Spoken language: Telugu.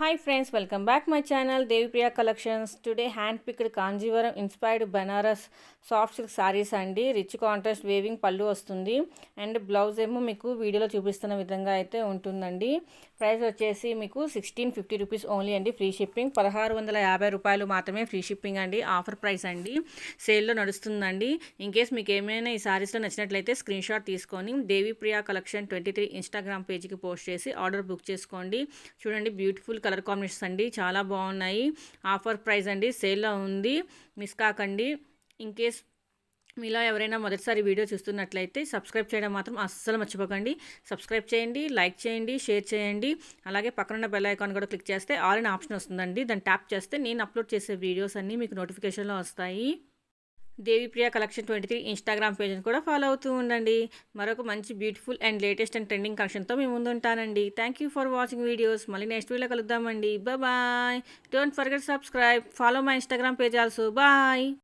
Hi friends, welcome back my channel Devipriya Collections. Today hand picked Kanjivaram inspired Banaras soft silk saris అండి. రిచ్ కాంట్రాస్ట్ వేవింగ్ పళ్ళు వస్తుంది అండ్ బ్లౌజ్ ఏమో మీకు వీడియోలో చూపిస్తున్న విధంగా అయితే ఉంటుందండి. ప్రైస్ వచ్చేసి మీకు 1650 రూపీస్ ఓన్లీ అండి. ఫ్రీ షిప్పింగ్ 1650 రూపాయలు మాత్రమే ఫ్రీ షిప్పింగ్ అండి. ఆఫర్ ప్రైస్ అండి, సేల్లో నడుస్తుందండి. ఇన్ కేస్ మీకు ఏమైనా ఈ సారీస్లో నచ్చినట్లయితే స్క్రీన్ షాట్ తీసుకొని దేవిప్రియ కలెక్షన్ 23 ఇన్స్టాగ్రామ్ పేజ్కి పోస్ట్ చేసి ఆర్డర్ బుక్ చేసుకోండి. చూడండి, బ్యూటిఫుల్ కలర్ కాంబినేషన్స్ అండి, చాలా బాగున్నాయి. ఆఫర్ ప్రైస్ అండి, సేల్లో ఉంది, మిస్ కాకండి. ఇన్ కేస్ మీలో ఎవరైనా మొదటిసారి వీడియో చూస్తున్నట్లయితే సబ్స్క్రైబ్ చేయడం మాత్రం అస్సలు మర్చిపోకండి. సబ్స్క్రైబ్ చేయండి, లైక్ చేయండి, షేర్ చేయండి. అలాగే పక్కనున్న బెల్ ఐకాన్ కూడా క్లిక్ చేస్తే ఆల్ అనే ఆప్షన్ వస్తుందండి. దాన్ని ట్యాప్ చేస్తే నేను అప్లోడ్ చేసే వీడియోస్ అన్నీ మీకు నోటిఫికేషన్లో వస్తాయి. దేవిప్రియ కలెక్షన్ 23 ఇన్స్టాగ్రామ్ పేజ్ని కూడా ఫాలో అవుతూ ఉండండి. మరొక మంచి beautiful and latest and trending కలెక్షన్తో మేము ముందు ఉంటానండి. Thank you for watching videos. మళ్ళీ నెక్స్ట్ వీడియో కలుద్దామండి. Bye. Don't forget subscribe, follow my Instagram page also. Bye.